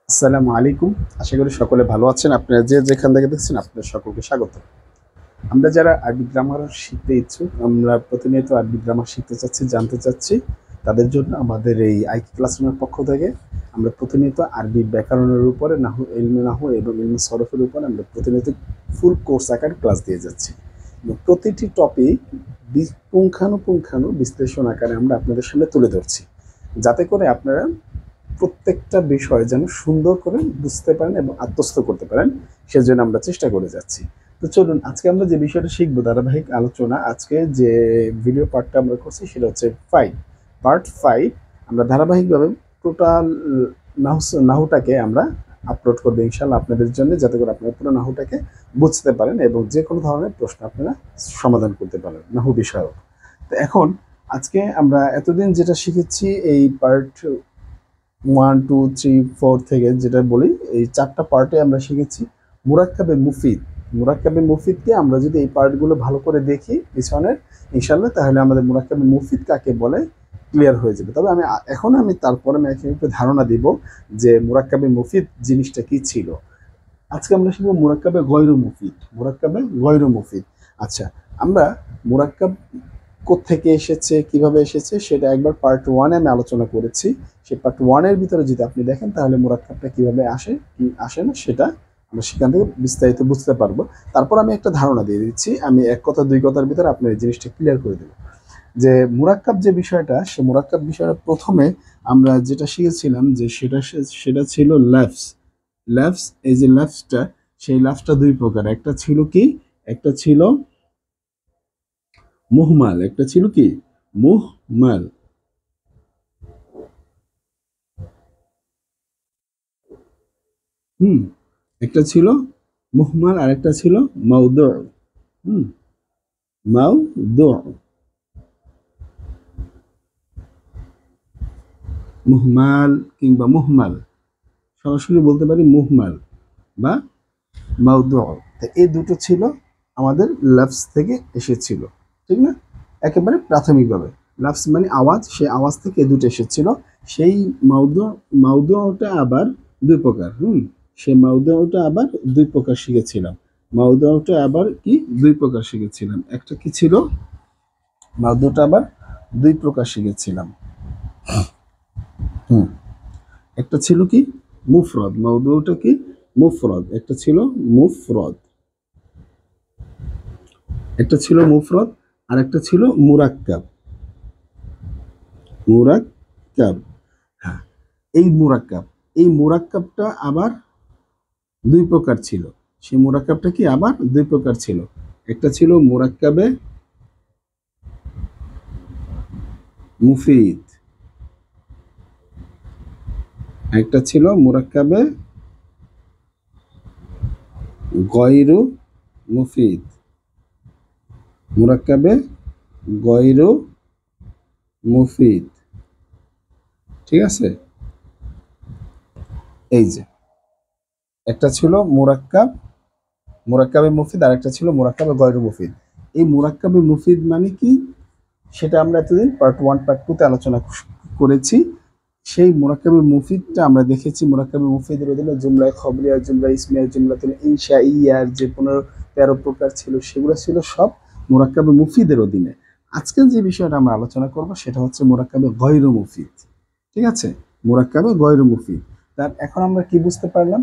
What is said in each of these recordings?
আসসালামু আলাইকুম। আশা করি সকলে ভালো আছেন। আপনারা যে যেখান থেকে দেখছেন আপনাদের সকলকে স্বাগত। আমরা যারা আরবি গ্রামার শিখতে ইচ্ছুক, আমরা প্রতিনিয়ত আরবি গ্রামার শিখতে চাচ্ছি, জানতে চাচ্ছি, তাদের জন্য আমাদের এই আইকি ক্লাসরুমের পক্ষ থেকে আমরা প্রতিনিয়ত আরবি ব্যাকরণের উপরে ইলমে নাহু এবং ইলমে সরফের উপরে আমরা প্রতিনিয়ত ফুল কোর্স আকারে ক্লাস দিয়ে যাচ্ছি। এবং প্রতিটি টপিক পুঙ্খানুপুঙ্খানু বিশ্লেষণ আকারে আমরা আপনাদের সামনে তুলে ধরছি, যাতে করে আপনারা প্রত্যেকটা বিষয় যেন সুন্দর করে বুঝতে পারেন এবং আত্মস্থ করতে পারেন, সেজন্য আমরা চেষ্টা করে যাচ্ছি। তো চলুন, আজকে আমরা যে বিষয়টা শিখবো, ধারাবাহিক আলোচনা। আজকে যে ভিডিও পার্টটা আমরা করছি সেটা হচ্ছে পার্ট 5। আমরা ধারাবাহিকভাবে টোটাল নাহুটাকে আমরা আপলোড করবো ইনশাল্লাহ আপনাদের জন্য, যাতে করে আপনারা পুরো নাহুটাকে বুঝতে পারেন এবং যে কোনো ধরনের প্রশ্ন আপনারা সমাধান করতে পারেন নাহু বিষয়ক। তো এখন আজকে আমরা এতদিন যেটা শিখেছি এই পার্ট 1 2 3 4 থেকে যেটা বলি, এই 4টা পার্টে আমরা শিখেছি মুরাক্কাবে মুফিদ। মুরাক্কাবে মুফিদকে আমরা যদি এই পার্টগুলো ভালো করে দেখি পিছনের, ইনশাল্লাহ, তাহলে আমাদের মুরাক্কাবে মুফিদ কাকে বলে ক্লিয়ার হয়ে যাবে। তবে আমি তারপরে একটু ধারণা দিব যে মুরাক্কাবে মুফিদ জিনিসটা কি ছিল। আজকে আমরা শিখবো মুরাক্কাবে গয়রু মুফিদ। মুরাক্কাবে গয়রু মুফিদ। আচ্ছা, আমরা মুরাক্কাব কোত্থেকে এসেছে, কিভাবে এসেছে, সেটা একবার পার্ট 1 আমি আলোচনা করেছি। সেই পার্ট 1 ভিতরে যদি আপনি দেখেন, তাহলে মুরাক্কাবটা কিভাবে আসে কি আসে না সেটা আমরা সেখান থেকে বিস্তারিত বুঝতে পারবো। তারপর আমি একটা ধারণা দিয়ে দিচ্ছি, আমি এক কথা দুই কথার ভিতরে আপনার এই জিনিসটা ক্লিয়ার করে দেবো যে মুরাক্কাব যে বিষয়টা, সে মুরাক্কাব বিষয়টা প্রথমে আমরা যেটা শিখেছিলাম যে সেটা ছিল ল্যাফস। ল্যাফস, এই যে ল্যাফসটা, সেই ল্যাফসটা দুই প্রকার। একটা ছিল কি, একটা ছিল মুহমাল, একটা ছিল কি মুহমাল। হুম, একটা ছিল মুহমাল আর একটা ছিল মাউদু। হুম, মাউদু, মুহমাল কিংবা মুহমাল, সরাসরি বলতে পারি মুহমাল বা মাউদু। এই দুটো ছিল আমাদের লাফস থেকে এসেছিল, ঠিক না? একেবারে প্রাথমিকভাবে লাফস মানে আওয়াজ, সেই আওয়াজ থেকে এই দুটো এসেছিল। সেই মাউদু, মাউদুটা আবার দুই প্রকার। সেই মাউদুটা আবার দুই প্রকার শিখেছিলাম। মাউদুটা আবার কি দুই প্রকার শিখেছিলাম। একটা কি ছিল, মাউদুটা আবার দুই প্রকার শিখেছিলাম। হুম, একটা ছিল কি মুফরদ। মাউদুটা কি মুফরদ, একটা ছিল মুফরদ, একটা ছিল মুফরদ আর একটা ছিল মুরাক্কাব। মুরাক্কাব, হ্যাঁ, এই মুরাক্কাব, এই মুরাক্কাবটা আবার দুই প্রকার ছিল। সেই মুরাক্কাবটা কি আবার দুই প্রকার ছিল। একটা ছিল মুরাক্কাবে মুফিদ, একটা ছিল মুরাক্কাবে গয়রু মুফিদ। মুরাক্কাবে গয়রু মুফিদ, ঠিক আছে? এই যে একটা ছিল মুরাক্কাব, মুরাক্কাবে মুফিদ, আর একটা ছিল মুরাক্কাবে গয়রু মুফিদ। এই মুরাক্কাবে মুফিদ মানে কি, সেটা আমরা এতদিন পার্ট 1 পার্ট 2 তে আলোচনা করেছি। সেই মুরাক্কাবে মুফিদটা আমরা দেখেছি। মুরাক্কাবে মুফিদের অধীনে জুমলা খবরিয়া, জুমলা ইসমিয়া, জুমলাতুল ইনশাইয়ার যে 15-13 প্রকার ছিল, সেগুলো ছিল সব মুরাক্কাবে মুফিদের অধীনে। আজকে যে বিষয়টা আমরা আলোচনা করব সেটা হচ্ছে মুরাক্কাবে গয়রু মুফিদ, ঠিক আছে? মুরাক্কাবে গয়রু মুফিদ। তার এখন আমরা কি বুঝতে পারলাম,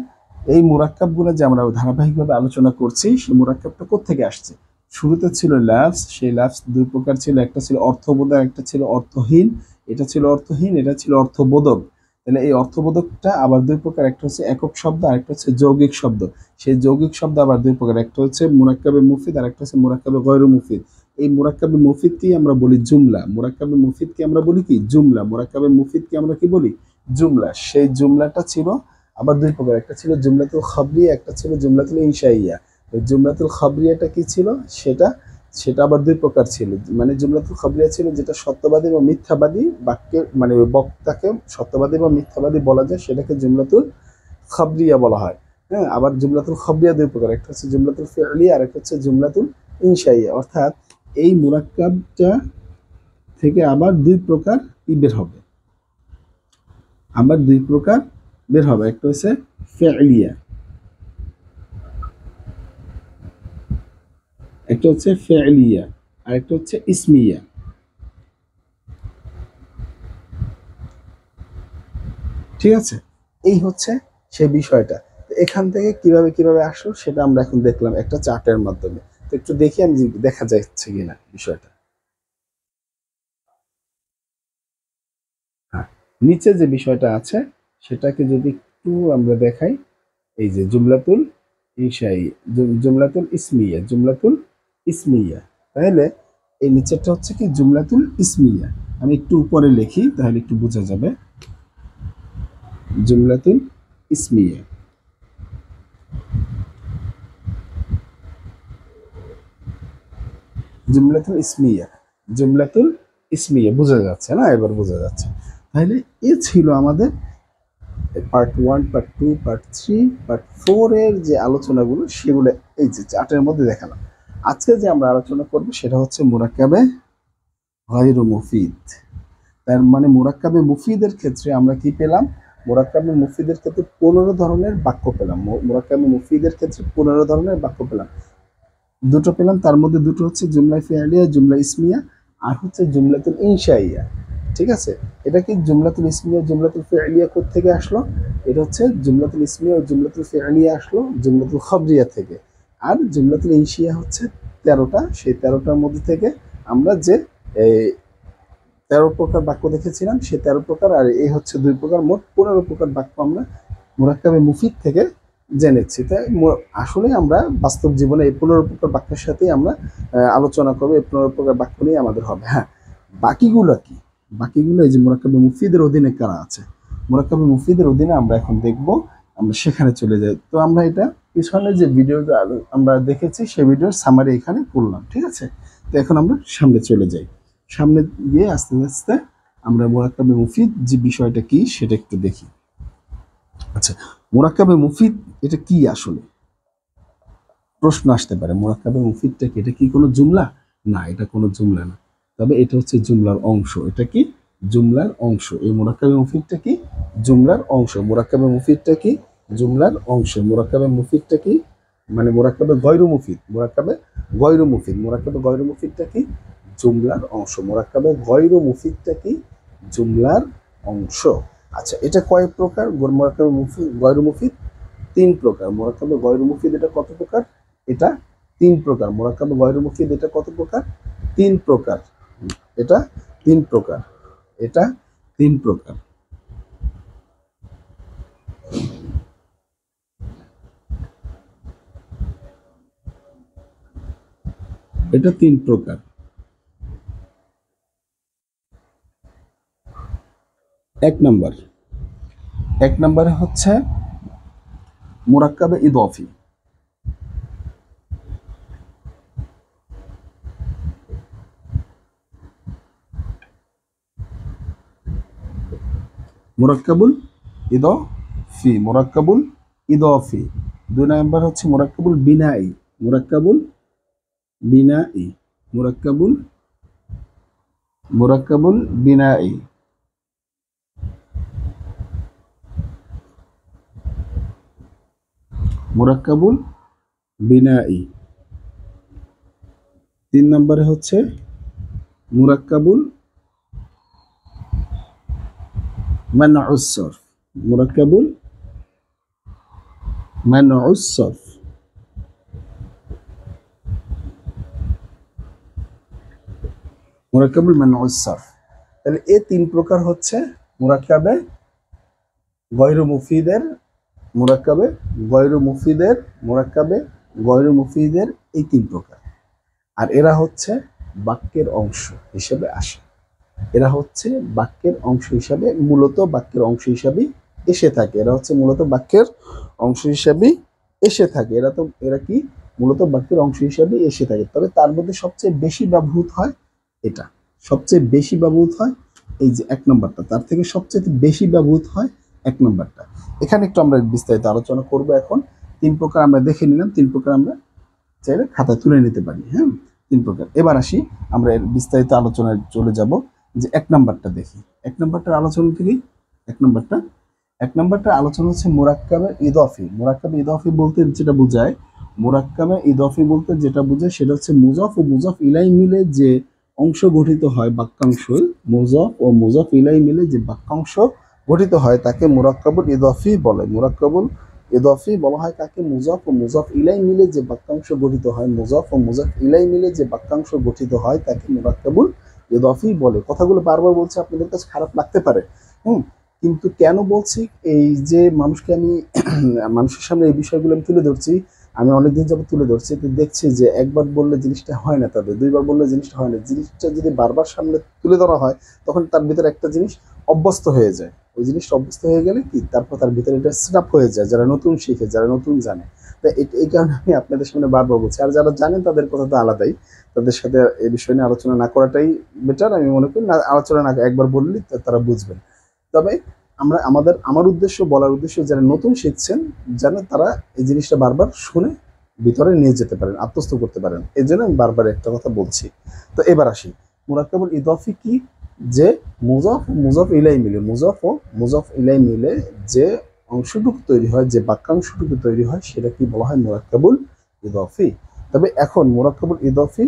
এই মুরাক্কাবগুলো যে আমরা ধারাবাহিকভাবে আলোচনা করছি, সেই মুরাক্কাবটা কোত্থেকে আসছে। শুরুতে ছিল ল্যাফস, সেই ল্যাফস দুই প্রকার ছিল, একটা ছিল অর্থবোধক, একটা ছিল অর্থহীন। এটা ছিল অর্থহীন, এটা ছিল অর্থবোধক। তাহলে এই অর্থবোধকটা আবার দুই প্রকার, একটা হচ্ছে একক শব্দ আর একটা হচ্ছে যৌগিক শব্দ। সেই যৌগিক শব্দ আবার দুই প্রকার, একটা হচ্ছে মুরাক্কাবে মুফিদ আর একটা হচ্ছে মুরাক্কাবে গয়রু মুফিদ। এই মুরাক্কাবে মুফিদকেই আমরা বলি জুমলা। মুরাক্কাবে মুফিদকে আমরা বলি কি জুমলা। মুরাক্কাবে মুফিদকে আমরা কি বলি জুমলা। সেই জুমলাটা ছিল আবার দুই প্রকার, একটা ছিল জুমলাতুল খাবরিয়া, একটা ছিল জুমলাতুল ইনশাইয়া। ওই জুমলাতুল খাবরিয়াটা কি ছিল, সেটা সেটা আবার দুই প্রকার ছিল। মানে জুমলাতুল খাবরিয়া ছিল যেটা সত্যবাদী বা মিথ্যাবাদী বাক্যের, মানে বক্তাকে সত্যবাদী বা মিথ্যাবাদী বলা যায়, সেটাকে জুমলাতুল খাবরিয়া বলা হয়। হ্যাঁ, আবার জুমলাতুল খাবরিয়া দুই প্রকার, একটা হচ্ছে জুমলাতুল ফি'লিয়া আর একটা হচ্ছে জুমলাতুল ইনশাইয়া। অর্থাৎ এই মুরাক্কাবটা থেকে আবার দুই প্রকার বের হবে, আবার দুই প্রকার বের হবে। একটা হচ্ছে ফেলিয়া, একটা হচ্ছে ফেলিয়া, আর একটা হচ্ছে ইসমিয়া। ঠিক আছে, এই হচ্ছে সেই বিষয়টা। এখান থেকে কিভাবে কিভাবে আসলো সেটা আমরা এখন দেখলাম একটা চার্টের মাধ্যমে। তো একটু দেখি আমি দেখা যাচ্ছে কিনা বিষয়টা। হ্যাঁ, নিচে যে বিষয়টা আছে সেটাকে যদি একটু আমরা দেখাই, এই যে জুমলাতুল ইনশাই, জুমলাতুল ইসমিয়া, জুমলাতুল ইসমিয়া। তাহলে এই নিচেরটা হচ্ছে কি জুমলাতুল ইসমিয়া। আমি একটু উপরে লিখি তাহলে একটু বোঝা যাবে। জুমলাতুল ইসমিয়া, জুমলাতুল ইসমিয়া, জুমলাতুল ইসমিয়া। বোঝা যাচ্ছে না? এবার বোঝা যাচ্ছে। তাহলে এ ছিল আমাদের পার্ট 1, পার্ট 2, পার্ট 3, পার্ট 4 এর যে আলোচনাগুলো সেগুলো এই যে চার্টের মধ্যে দেখালাম। আজকে যে আমরা আলোচনা করব সেটা হচ্ছে মুরাক্কাবে গায়রু মুফিদ। তার মানে মুরাক্কাবে মুফিদের ক্ষেত্রে আমরা কি পেলাম? মুরাক্কাবে মুফিদের ক্ষেত্রে 15 ধরনের বাক্য পেলাম। মুরাক্কাবে মুফিদের ক্ষেত্রে 15 ধরনের বাক্য পেলাম। দুটো পেলাম, তার মধ্যে দুটো হচ্ছে জুমলা ফিআলিয়া, জুমলা ইসমিয়া, আর হচ্ছে জুমলাতুল ইনশাইয়া। ঠিক আছে, এটা কি জুমলাতুল ইসমিয়া জুমলাতুল ফিআলিয়া কোথা থেকে আসলো? এটা হচ্ছে জুমলাতুল ইসমিয়া ও জুমলাতুল ফিআলিয়া আসলো জুমলাতুল খবরিয়া থেকে। আর জুমলাতুল ইনশিয়া হচ্ছে 13টা, সেই 13টার মধ্যে থেকে আমরা যে 13 প্রকার বাক্য দেখেছিলাম সেই 13 প্রকার, আর এই হচ্ছে 2 প্রকার, মোট 15 প্রকার বাক্য আমরা মুরাক্কাবে মুফিদ থেকে জেনেছি। তাই আসলে আমরা বাস্তব জীবনে এই 15 প্রকার বাক্যের সাথেই আমরা আলোচনা করবো। এই 15 প্রকার বাক্য নিয়ে আমাদের হবে। হ্যাঁ, বাকিগুলো কি? বাকিগুলো এই যে মুরাক্কাবে মুফিদের অধীনে কারা আছে, মুরাক্কাবে মুফিদের অধীনে আমরা এখন দেখব। আমরা সেখানে চলে যাই। তো আমরা এটা পিছনে যে ভিডিওটা আমরা দেখেছি সেই ভিডিওর সামারি এখানে করলাম। ঠিক আছে, তো এখন আমরা সামনে চলে যাই। সামনে গিয়ে আস্তে আস্তে আমরা মুরাক্কাবে মুফিদ যে বিষয়টা কি সেটা একটু দেখি। আচ্ছা, মুরাক্কাবে মুফিদ এটা কি আসলে? প্রশ্ন আসতে পারে, মুরাক্কাবে মুফিদটা কি? এটা কি কোনো জুমলা? না, এটা কোনো জুমলা না, তবে এটা হচ্ছে জুমলার অংশ। এটা কি? জুমলার অংশ। এই মুরাক্কাবে মুফিদটা কি? জুমলার অংশ। মুরাক্কাবে মুফিদটা কি? জুমলার অংশ। মুরাক্কাবে মুফিদটা কি? মানে মুরাক্কাবে গয়রু মুফিদ, মুরাক্কাবে গয়রু মুফিদ, মুরাক্কাবে গয়রু মুফিদটা কি? জুমলার অংশ। মুরাক্কাবে গয়রু মুফিদটা কি? জুমলার অংশ। আচ্ছা, এটা কয় প্রকার মুরাক্কাবে মুফিদ গয়রু মুফিদ? 3 প্রকার। মুরাক্কাবে গয়রু মুফিদ এটা কত প্রকার? এটা 3 প্রকার। মুরাক্কাবে গয়রু মুফিদ এটা কত প্রকার? 3 প্রকার। এটা 3 প্রকার। এটা 3 প্রকার। এটা 3 প্রকার। এক নম্বরে হচ্ছে মুরাক্কাবে ইদাফি। মুরাক্কাবুল ইদাফি, মুরাক্কাবুল ইদাফি। 2 নম্বর হচ্ছে মুরাক্কাবুল বিনাই, মুরাক্কাবুল বিনাই, মুরাক্কাবুল মুরাক্কাবুল বিনাই। মুরাক্কাবুল বিনাই। 3 নম্বরে হচ্ছে মুরাক্কাবুল মানউস সরফ, মুরাক্কাবুল মানউস সরফ। মুরাক্কাবুল মানউস সরফ। তাহলে এই 3 প্রকার হচ্ছে মুরাক্কাবে গয়রু মুফিদের, মুরাক্কাবে গয়রু মুফিদের, মুরাক্কাবে গয়রু মুফিদের এই 3 প্রকার। আর এরা হচ্ছে বাক্যের অংশ হিসেবে আসে। এরা হচ্ছে বাক্যের অংশ হিসাবে, মূলত বাক্যের অংশ হিসাবে এসে থাকে। এরা হচ্ছে মূলত বাক্যের অংশ হিসাবে এসে থাকে। এরা কি মূলত বাক্যের অংশ হিসাবে এসে থাকে। তবে তার মধ্যে সবচেয়ে বেশি ব্যবহৃত হয় এটা, সবচেয়ে বেশি ব্যবহৃত হয় এই যে 1 নম্বরটা, তার থেকে সবচেয়ে বেশি ব্যবহৃত হয় 1 নম্বরটা। এখানে একটু আমরা বিস্তারিত আলোচনা করব। এখন 3 প্রকার আমরা দেখে নিলাম, 3 প্রকার আমরা চাইলে খাতায় তুলে নিতে পারি। হ্যাঁ, 3 প্রকার। এবার আসি আমরা এর বিস্তারিত আলোচনায় চলে যাব। যে 1 নম্বরটা দেখি। 1 নম্বরটার আলোচনা থেকে 1 নম্বরটা এক নম্বরটা আলোচনা হচ্ছে মুরাক্কাবে ইদাফি। মুরাক্কাবে ইদাফি বলতে যেটা বোঝায়, মুরাক্কাবে ইদাফি বলতে যেটা বোঝায় সেটা হচ্ছে মুজাফ ও মুজাফ ইলাই মিলে যে অংশ গঠিত হয় বাক্যাংশ, মুজাফ ও মুজাফ ইলাই মিলে যে বাক্যাংশ গঠিত হয় তাকে মুরাক্কাবুল ইদাফি বলে। মুরাক্কাবুল ইদাফি বলা হয় কাকে? মুজাফ ও মুজাফ ইলাই মিলে যে বাক্যাংশ গঠিত হয়, মুজাফ ও মুজাফ ইলাই মিলে যে বাক্যাংশ গঠিত হয় তাকে মুরাক্কাবুল ইদাফি বলে। কথাগুলো বারবার বলছে, আপনাদের কাছে খারাপ লাগতে পারে, কিন্তু কেন বলছি, এই যে মানুষকে আমি মানুষের সামনে এই বিষয়গুলো আমি তুলে ধরছি, আমি অনেকদিন যাবত তুলে ধরছি, তো দেখছি যে একবার বললে জিনিসটা হয় না, তাদের দুইবার বললে জিনিসটা হয় না। জিনিসটা যদি বারবার সামনে তুলে ধরা হয় তখন তার ভিতরে একটা জিনিস অভ্যস্ত হয়ে যায়। ওই জিনিসটা অভ্যস্ত হয়ে গেলে কি তারপর তার ভিতরে এটা সেট আপ হয়ে যায়, যারা নতুন শিখে, যারা নতুন জানে। তো এই কারণে আমি আপনাদের সামনে বারবার বলছি। আর যারা জানেন তাদের কথা তো আলাদাই, তাদের সাথে এই বিষয় নিয়ে আলোচনা না করাটাই বেটার আমি মনে করি। না আলোচনা না একবার বললে তারা বুঝবেন। তবে আমার উদ্দেশ্য, বলার উদ্দেশ্য যারা নতুন শিখছেন যেন তারা এই জিনিসটা বারবার শুনে ভিতরে নিয়ে যেতে পারেন, আত্মস্থ করতে পারেন। এই জন্য আমি বারবার একটা কথা বলছি। তো এবার আসি, মুরাক্কাবুল ইদাফি কি? যে মুজাফ ইলাই মিলে, মুজাফ ও মুজাফ ইলাই মিলে যে অংশটুকু তৈরি হয়, যে বাক্যাংশটুকু তৈরি হয় সেটা কি বলা হয়? মুরাক্কাবুল ইদাফি। তবে এখন মুরাক্কাবুল ইদাফি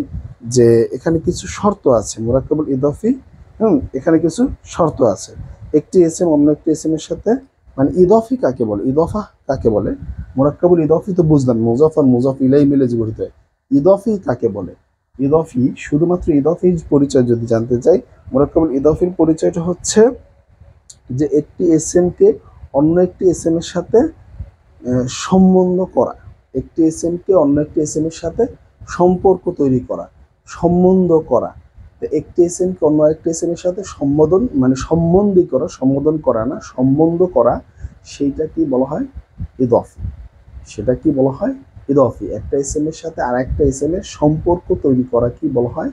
যে এখানে কিছু শর্ত আছে, মুরাক্কাবুল ইদাফি এখানে কিছু শর্ত আছে। একটি এসএম অন্য একটি এসএম এর সাথে, মানে ইদাফি কাকে বলে, ইদাফা কাকে বলে? মুরাক্কাবুল ইদাফি তো বুঝলাম, মুজাফ আর মুজাফ ইলাই মিলে যে গঠিত হয়। ইদাফি কাকে বলে? ইদাফি, শুধুমাত্র ইদাফির পরিচয় যদি জানতে চাই, মুরাক্কাবুল ইদাফির পরিচয়টা হচ্ছে যে একটি এসএম কে অন্য একটি এসএম এর সাথে সম্বন্ধ করা, একটি এসএম কে অন্য একটি এসএম এর সাথে সম্পর্ক তৈরি করা, সম্বন্ধ করা। একটি এসএম কে অন্য একটি এসএম এর সাথে সম্বোধন, মানে সম্বন্ধী করা, সম্বোধন করা না, সম্বন্ধ করা, সেইটা কি বলা হয়? ইদাফি। সেটা কি বলা হয়? ইদাফি। একটা এসএম এর সাথে আর একটা এসএম এর সম্পর্ক তৈরি করা কি বলা হয়?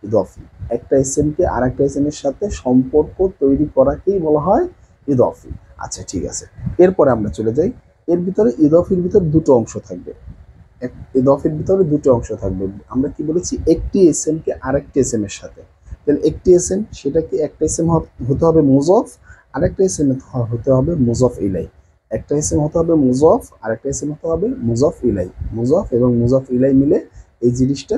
ইদাফি। একটা এসএম কে আর একটা এসএম এর সাথে সম্পর্ক তৈরি করাকেই বলা হয় ইদাফি। আচ্ছা ঠিক আছে, এরপরে আমরা চলে যাই। এর ভিতরে ইদাফির ভিতরে দুটো অংশ থাকবে, ইদাফির ভিতরে দুটো অংশ থাকবে। আমরা কি বলেছি? একটি এসএম কে আরেকটি এসএম এর সাথে। তাহলে একটি এসএম, সেটা কি একটা এসএম হতে হবে মুজাফ, আরেকটা এসএম হতে হবে মুজাফ ইলাই। একটা এসএম হতে হবে মুজাফ, আরেকটা এসএম হতে হবে মুজাফ ইলাই। মুজাফ এবং মুজাফ ইলাই মিলে এই জিনিসটা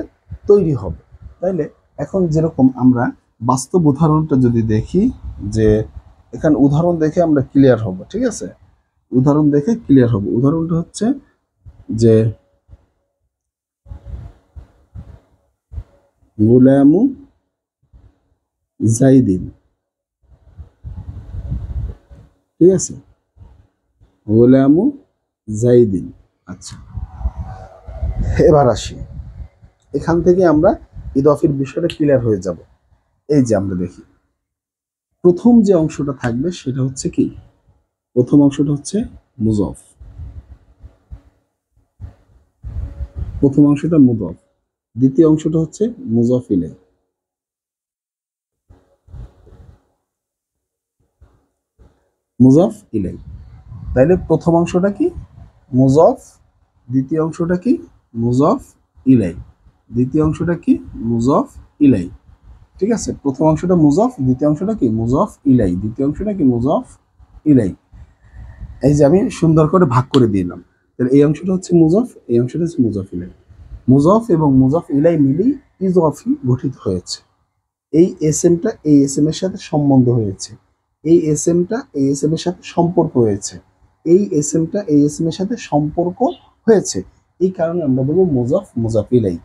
তৈরি হবে। তাইলে এখন যেরকম আমরা বাস্তব উদাহরণটা যদি দেখি, যে এখানে উদাহরণ দেখে আমরা ক্লিয়ার হব, ঠিক আছে? উদাহরণ দেখে ক্লিয়ার হব। উদাহরণটা হচ্ছে যে গুলামু জাইদিন, ঠিক আছে? গুলামু জাইদিন। আচ্ছা, এবার আসি, এখান থেকে আমরা ইদাফির বিষয়টা ক্লিয়ার হয়ে যাব। এই যে আমরা দেখি প্রথম যে অংশটা থাকবে সেটা হচ্ছে কি? প্রথম অংশটা হচ্ছে মুজাফ, প্রথম অংশটা মুজাফ, দ্বিতীয় অংশটা হচ্ছে মুজাফ ইলাই, মুজাফ ইলাই। তাইলে প্রথম অংশটা কি? মুজাফ, দ্বিতীয় অংশটা কি? মুজাফ ইলাই, দ্বিতীয় অংশটা কি? মুজাফ ইলাই, ঠিক আছে? প্রথম অংশটা মুজাফ, দ্বিতীয় অংশটা কি? মুজাফ ইলাই, দ্বিতীয় অংশটা কি? মুজাফ ইলাই। এই যে আমি সুন্দর করে ভাগ করে দিলাম। তাহলে এই অংশটা হচ্ছে মুজাফ, এই অংশটা হচ্ছে মুজাফ ইলাই। মুজাফ এবং মুজাফ ইলাই মিলেই ইজাফি গঠিত হয়েছে। এই এসএমটা এই এসএম এর সাথে সম্বন্ধ হয়েছে, এই এসএমটা এই এসএম এর সাথে সম্পর্ক হয়েছে, এই এসএমটা এই এসএম এর সাথে সম্পর্ক হয়েছে। এই কারণে আমরা বলবো মুজাফ মুজাফ ইলাই।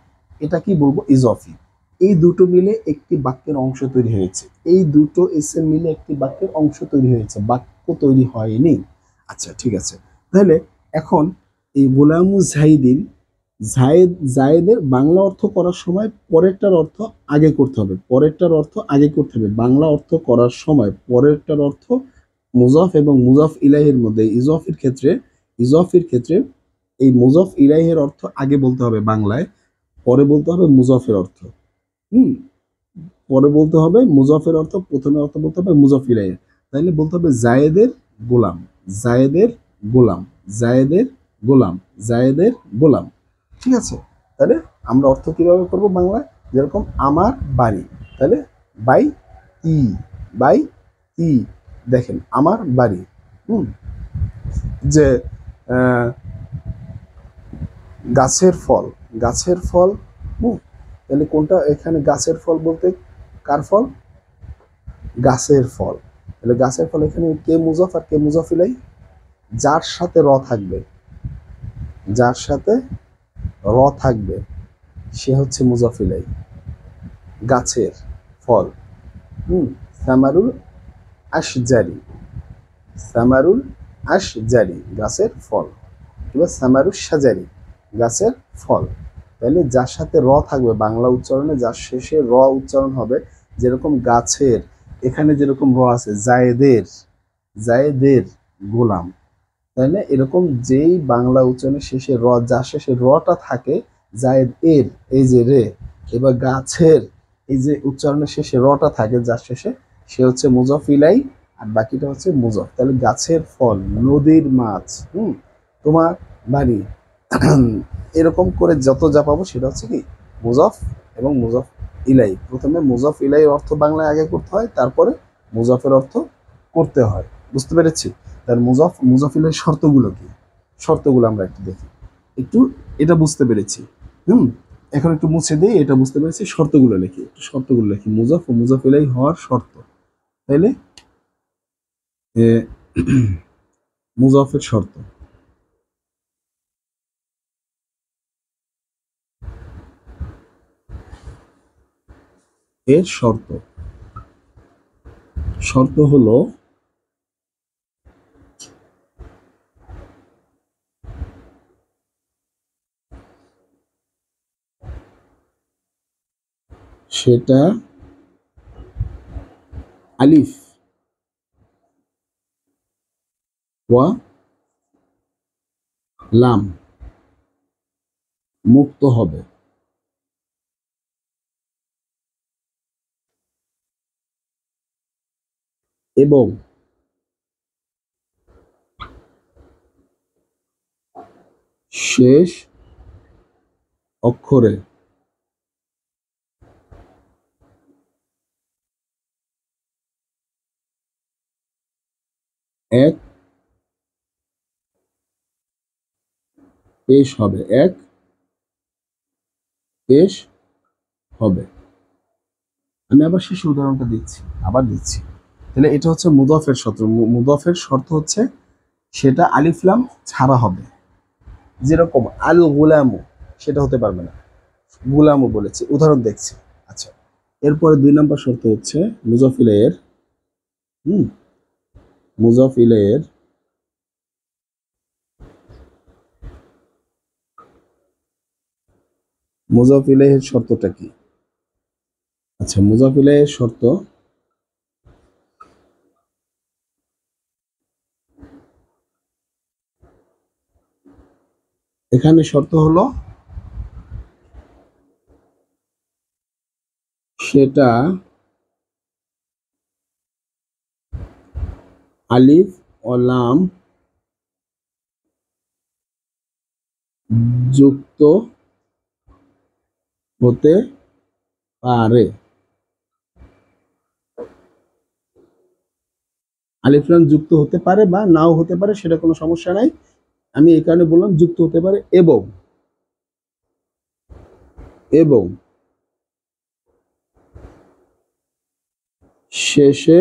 এটা কি বলবো? ইজাফি। এই দুটো মিলে একটি বাক্যের অংশ তৈরি হয়েছে, এই দুটো এসএম মিলে একটি বাক্যের অংশ তৈরি হয়েছে, বাক্য তৈরি হয়নি। আচ্ছা ঠিক আছে, তাহলে এখন এই গোলামু জাহিদিন, জায়েদের বাংলা অর্থ করার সময় পরেরটার অর্থ আগে করতে হবে, পরেরটার অর্থ আগে করতে হবে। বাংলা অর্থ করার সময় পরেরটার অর্থ মুজাফ এবং মুজাফ ইলাইহির মধ্যে ইজাফির ক্ষেত্রে এই মুজাফ ইলাইহির অর্থ আগে বলতে হবে বাংলায়, পরে বলতে হবে মুজাফের অর্থ। পরে বলতে হবে মুজাফের অর্থ, প্রথমে অর্থ বলতে হবে মুজাফ ইলাইহি। তাইলে বলতে হবে জায়েদের গোলাম, জায়েদের গোলাম, জায়েদের গোলাম, জায়েদের গোলাম, ঠিক আছে? তাহলে আমরা অর্থ কিভাবে করব বাংলায়? যেরকম আমার বাড়ি, তাহলে বাই ই, বাই ই, দেখেন আমার বাড়ি। যে গাছের ফল, গাছের ফল। তাহলে কোনটা এখানে গাছের ফল বলতে কার ফল? গাছের ফল। তাহলে গাছের ফল এখানে কে মুজফ আর কে মুজফ ইলাই? যার সাথে র থাকবে, যার সাথে র থাকবে সে হচ্ছে মুজফ ইলাই। গাছের ফল। সামারুল আশজারি, সামারুল আশজারি গাছের ফল, কিংবা সামারুল সাজারি গাছের ফল। তাহলে যার সাথে র থাকবে বাংলা উচ্চারণে, যার শেষে র উচ্চারণ হবে, যেরকম গাছের এখানে যেরকম র আছে জায়েদের, জায়েদের গোলাম, তাই না? এরকম যেই বাংলা উচ্চারণের শেষে র, যার শেষে রটা থাকে জায়েদ এর, এই যে রে, এবার গাছের এই যে উচ্চারণের শেষে রটা থাকে যার শেষে, সে হচ্ছে মুজফ ইলাই, আর বাকিটা হচ্ছে মুজফ। তাহলে গাছের ফল, নদীর মাছ, তোমার বাড়ি, এরকম করে যত যা পাবো সেটা হচ্ছে কি মুজফ এবং মুজফ ইলাই। প্রথমে মুজফ ইলাই অর্থ বাংলায় আগে করতে হয়, তারপরে মুজফের অর্থ করতে হয়। বুঝতে পেরেছি? তার মুজফ ইলাই শর্তগুলো কি, শর্তগুলো আমরা একটু দেখি। একটু এটা বুঝতে পেরেছি, এখন একটু মুছে দিই, এটা বুঝতে পেরেছি, শর্তগুলো লিখি, একটু শর্তগুলো লিখি। মুজফ ও মুজফ ইলাই হওয়ার শর্ত, তাইলে মুজফের শর্ত। এর শর্ত, শর্ত হলো সেটা আলিফ ওয়া লাম মুক্ত হবে, এবং শেষ অক্ষরে এক পেশ হবে, এক পেশ হবে। আমি আবার শেষ উদাহরণটা দিচ্ছি, আবার দিচ্ছি। তাহলে এটা হচ্ছে মুদফের শর্ত। মুদফের শর্ত হচ্ছে সেটা আলিফ লাম ছাড়া হবে, যেরকম আল গুলামু, সেটা হতে পারবে না, গুলামু বলেছে, উদাহরণ দেখছি। আচ্ছা, এরপরে 2 নম্বর শর্ত হচ্ছে মুজফ ইলাইয়ের, মুজফ ইলাইয়ের মুজফ ইলাইহির শর্তটা কি? আচ্ছা, মুজফ ইলাইহির শর্ত এখানে শর্ত হলো সেটা আলিফ ও লাম যুক্ত হতে পারে। আলিফ লাম যুক্ত হতে পারে বা নাও হতে পারে, সেটা কোনো সমস্যা নাই। আমি এই কারণে বললাম যুক্ত হতে পারে, এবং এবং শেষে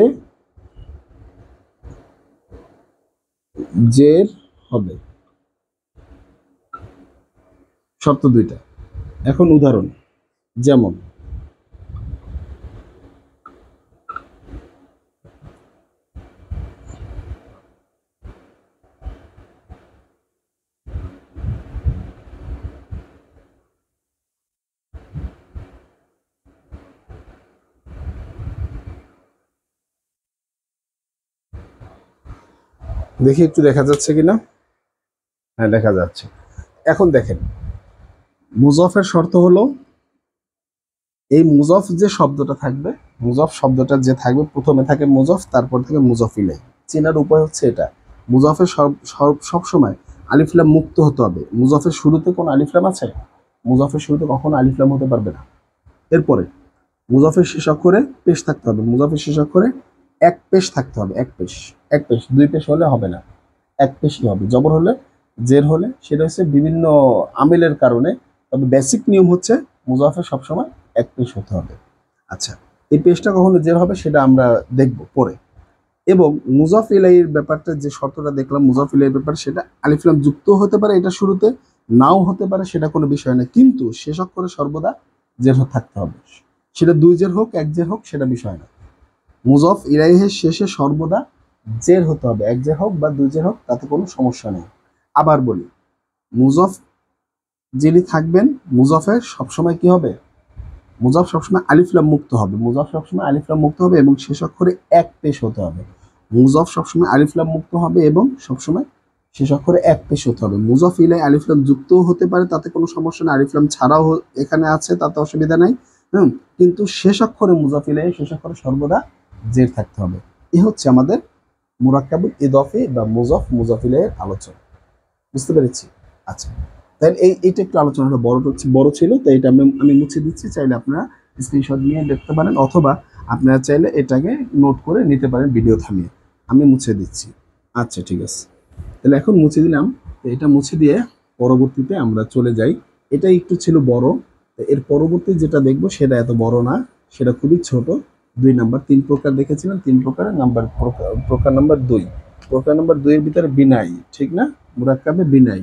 জের হবে। শর্ত 2টা। এখন উদাহরণ, যেমন দেখি একটু দেখা যাচ্ছে কিনা। হ্যাঁ, দেখা যাচ্ছে। এখন দেখেন, মুজফের শর্ত হলো এই মুজফ যে শব্দটা থাকবে, মুজফ শব্দটা যে থাকবে, প্রথমে থাকে মুজফ, তারপর থাকে মুজফ ইলাই। চেনার উপায় হচ্ছে এটা, মুজফের সব সময় আলিফ লাম মুক্ত হতে হবে। মুজফের শুরুতে কোন আলিফ লাম আছে? মুজফের শুরুতে কখনো আলিফ লাম হতে পারবে না। এরপরে মুজফের শেষ অক্ষরে পেশ থাকতে হবে, মুজফের শেষ অক্ষরে এক পেশ থাকতে হবে, এক পেশ, এক পেশ, দুই পেশ হলে হবে না, এক পেশই হবে। জবর হলে, জের হলে সেটা হচ্ছে বিভিন্ন আমিলের কারণে, তবে বেসিক নিয়ম হচ্ছে মুজাফের সবসময় এক পেশ হতে হবে। আচ্ছা, এই পেশটা কখনো জের হবে সেটা আমরা দেখব পরে। এবং মুজাফ ইলাইহির ব্যাপারটা যে শর্তটা দেখলাম, মুজাফ ইলাইহির ব্যাপার, সেটা আলিফ লাম যুক্ত হতে পারে এটা শুরুতে, নাও হতে পারে, সেটা কোনো বিষয় না, কিন্তু শেষ অক্ষরে সর্বদা জের থাকতে হবে। সেটা দুই জের হোক, এক জের হোক, সেটা বিষয় না। মুজাফ ইলাইহির শেষে সর্বদা জের হতে হবে, এক জের হোক বা দুই জের হোক, তাতে কোনো সমস্যা নেই। আবার বলি, মুজাফ যিনি থাকবেন, মুজাফের সবসময় কি হবে, মুজাফ সবসময় আলিফ লাম মুক্ত হবে, মুজাফ সবসময় আলিফ লাম মুক্ত হবে এবং শেষ অক্ষরে এক পেশ হতে হবে। মুজাফ সবসময় আলিফ লাম মুক্ত হবে এবং সবসময় শেষ অক্ষরে এক পেশ হতে হবে। মুজাফ ইলাই আলিফ লাম যুক্তও হতে পারে, তাতে কোনো সমস্যা নেই, আলিফ লাম ছাড়াও এখানে আছে, তাতে অসুবিধা নাই। কিন্তু শেষ অক্ষরে মুজাফ ইলাই, শেষ অক্ষরে সর্বদা জের থাকতে হবে। এ হচ্ছে আমাদের মুরাক্কাবুল ইদাফি বা মুজাফ মুজাফ ইলাইহির আলোচনা। বুঝতে পেরেছি? আচ্ছা, তাহলে এইটা একটু আলোচনাটা বড় ছিল, তাই এটা আমি মুছে দিচ্ছি। চাইলে আপনারা স্ক্রিনশট নিয়ে দেখতে পারেন, অথবা আপনারা চাইলে এটাকে নোট করে নিতে পারেন ভিডিও থামিয়ে। আমি মুছে দিচ্ছি। আচ্ছা, ঠিক আছে, তাহলে এখন মুছে দিলাম। এটা মুছে দিয়ে পরবর্তীতে আমরা চলে যাই। এটা একটু ছিল বড়, এর পরবর্তী যেটা দেখবো সেটা এত বড় না, সেটা খুবই ছোট। 2 নাম্বার, 3 প্রকার দেখেছিলাম, 3 প্রকারের নাম্বার, প্রকার নাম্বার 2। প্রকার নাম্বার 2 এর ভিতরে বিনাই, ঠিক না, মুরাক্কাবে বিনাই,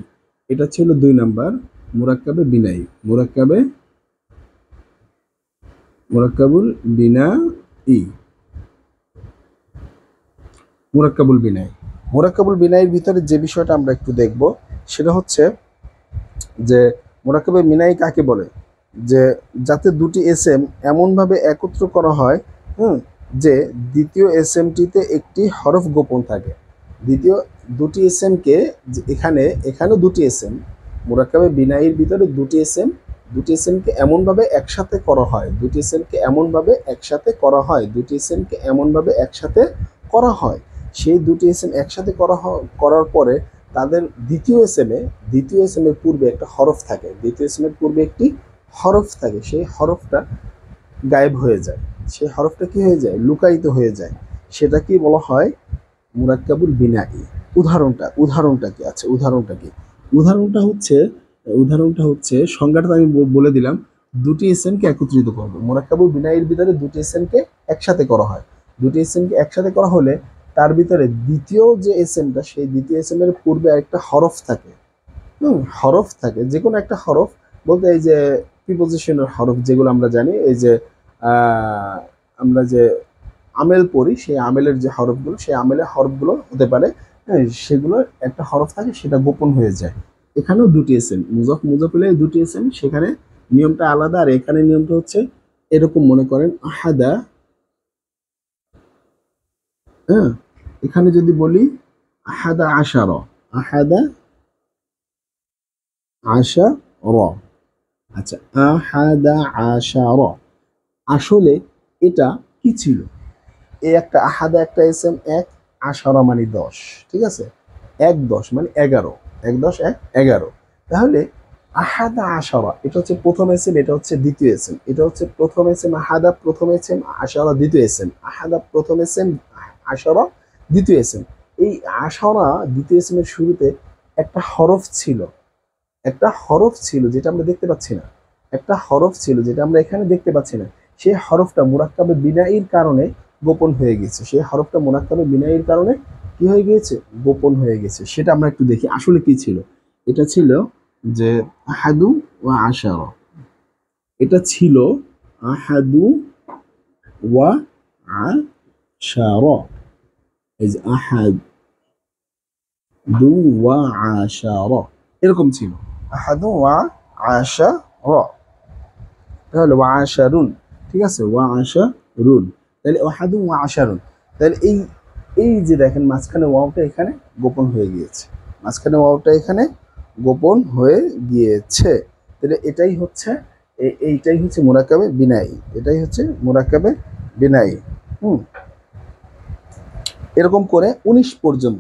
এটা ছিল 2 নাম্বার। মুরাক্কাবে বিনাই, মুরাক্কাবুল বিনাই, মুরাক্কাবুল বিনাই। মুরাক্কাবুল বিনাইয়ের ভিতরে যে বিষয়টা আমরা একটু দেখব সেটা হচ্ছে যে মুরাক্কাবে বিনাই কাকে বলে, যে যাতে দুটি এসএম এমনভাবে একত্র করা হয় যে দ্বিতীয় এসএমটিতে একটি হরফ গোপন থাকে। দ্বিতীয় দুটি এসএমকে, এখানেও দুটি এসএম, মুরাক্কাবে বিনাইয়ের ভিতরে দুটি এসএমকে এমনভাবে একসাথে করা হয়, দুটি এসএমকে এমনভাবে একসাথে করা হয়, দুটি এসএমকে এমনভাবে একসাথে করা হয়। সেই দুটি এসএম একসাথে করার পরে তাদের দ্বিতীয় এসএম এর পূর্বে একটা হরফ থাকে, দ্বিতীয় এসএম এর পূর্বে একটি হরফ থাকে, সেই হরফটা গায়েব হয়ে যায়, সেই হরফটা কি হয়ে যায়, লুকায়িত হয়ে যায়, সেটা কি বলা হয়, মুরাক্কাবুল বিনাই। উদাহরণটা কি? আচ্ছা, উদাহরণটা হচ্ছে সংজ্ঞাটা আমি বলে দিলাম, দুটি এসএমকে একত্রিত করবে। মুরাক্কাবুল বিনাইয়ের ভিতরে দুটি এসএমকে একসাথে করা হয়, দুটি এসএমকে একসাথে করা হলে তার ভিতরে দ্বিতীয় যে এসএমটা, সেই দ্বিতীয় এসএম এর পূর্বে একটা হরফ থাকে, হরফ থাকে, যে কোনো একটা হরফ বলতে এই যে প্রিপোজিশনের হরফ যেগুলো আমরা জানি, এই যে আমরা যে আমেল পড়ি, সেই আমেলের যে হরফগুলো, সেই আমেলের হরফগুলো হতে পারে, সেগুলোর একটা হরফ থাকে, সেটা গোপন হয়ে যায়। এখানেও দুটি এসএম, মুজাফ ইলাইহি দুটি এসএম, সেখানে নিয়মটা আলাদা, আর এখানে নিয়মটা হচ্ছে এরকম, মনে করেন আহাদা, এখানে যদি বলি আহাদা আশারা, আহাদা আশারা, আচ্ছা, আহাদা আশারা, আসলে এটা কি ছিল, এই একটা আহাদা একটা এসএম, এক, আশারা মানে 10, ঠিক আছে, 10 মানে 11, 11, তাহলে আহাদা আশারা এটা হচ্ছে প্রথম এসএম, এটা হচ্ছে দ্বিতীয় এসএম, এটা হচ্ছে প্রথম এসএম আহাদা, প্রথম এসএম আশারা, দ্বিতীয় এসএম আহাদা, প্রথম এসএম আশারা, দ্বিতীয় এসএম। এই আশারা দ্বিতীয় এসএম এর শুরুতে একটা হরফ ছিল, যেটা আমরা দেখতে পাচ্ছি না, একটা হরফ ছিল যেটা আমরা এখানে দেখতে পাচ্ছি না, সেই হরফটা মুরাক্কাবে বিনাইর কারণে গোপন হয়ে গেছে, সেই হরফটা মুরাক্কাবে বিনাইর কারণে কি হয়ে গিয়েছে, গোপন হয়ে গেছে। সেটা আমরা একটু দেখি আসলে কি ছিল। এটা ছিল যে আহাদু ওয়া আশারা, এটা ছিল আহাদু ওয়া আশারা, এই যে আহাদু ওয়া আশারা, এরকম ছিল, আহাদু ওয়া আশারা, তাহলে ওয়া আশারুন, ঠিক আছে, ওয়া আশারুন, তাহলে আহাদু ওয়া আশারুন, তাহলে এই যে দেখেন মাঝখানে ওয়াওটা এখানে গোপন হয়ে গিয়েছে, মাঝখানে ওয়াওটা এখানে গোপন হয়ে গিয়েছে, তাহলে এইটাই হচ্ছে মুরাক্কাবে বিনাই, এটাই হচ্ছে মুরাক্কাবে বিনাই। এরকম করে 19 পর্যন্ত,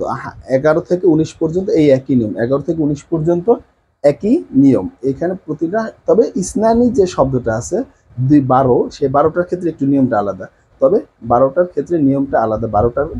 11 থেকে 19 পর্যন্ত এই একই নিয়ম, 11 থেকে 19 পর্যন্ত একই নিয়ম এখানে প্রতিটা, তবে ইসনানি যে শব্দটা আছে 12, সেই 12টার ক্ষেত্রে একটু নিয়মটা আলাদা। তবে 12টার ক্ষেত্রে নিয়মটা আলাদা,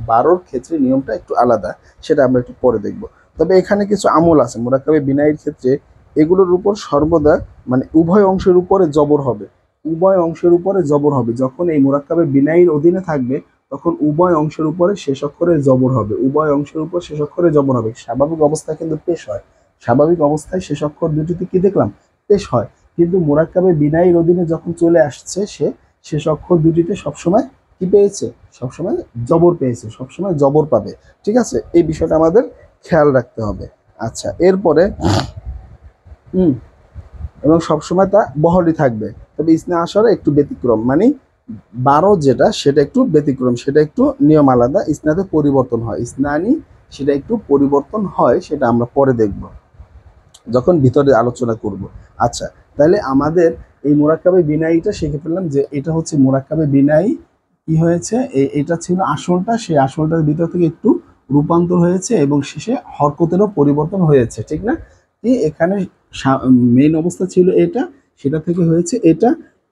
12র ক্ষেত্রে নিয়মটা একটু আলাদা, সেটা আমরা একটু পরে দেখব। তবে এখানে কিছু আমল আছে মুরাক্কাবে বিনাইয়ের ক্ষেত্রে, এগুলোর উপর সর্বদা মানে উভয় অংশের উপরে জবর হবে, উভয় অংশের উপরে জবর হবে। যখন এই মুরাক্কাবে বিনাইয়ের অধীনে থাকবে তখন উভয় অংশের উপরে শেষ অক্ষরে জবর হবে, উভয় অংশের উপর শেষ অক্ষরে জবর হবে। স্বাভাবিক অবস্থায় কিন্তু পেশ হয়, স্বাভাবিক অবস্থায় শেষ অক্ষর দুটিতে কি দেখলাম, পেশ হয়। কিন্তু মুরাক্কাবে বিনাইয়ের অধীনে যখন চলে আসছে সে শেষ অক্ষর দুটিতে সবসময় কি পেয়েছে, সবসময় জবর পেয়েছে, সবসময় জবর পাবে। ঠিক আছে, এই বিষয়টা আমাদের খেয়াল রাখতে হবে। আচ্ছা, এরপরে এবং সবসময় তা বহলই থাকবে। তবে ইসনা আশারে একটু ব্যতিক্রম, মানে 12 যেটা সেটা একটু ব্যতিক্রম, সেটা একটু নিয়ম আলাদা, ইসনাতে পরিবর্তন হয়, ইসনানি সেটা একটু পরিবর্তন হয়, সেটা আমরা পরে দেখব যখন ভিতরে আলোচনা করব। আচ্ছা, তাহলে আমাদের এই মুরাক্কাবে বিনাইটা শিখে ফেললাম যে এটা হচ্ছে মুরাক্কাবে বিনাই কি হয়েছে, এটা ছিল আসলটা, সেই আসলটার ভিতর থেকে একটু রূপান্তর হয়েছে এবং শেষে হরকতেরও পরিবর্তন হয়েছে, ঠিক না? কি এখানে মেইন অবস্থা ছিল এটা, সেটা থেকে হয়েছে এটা,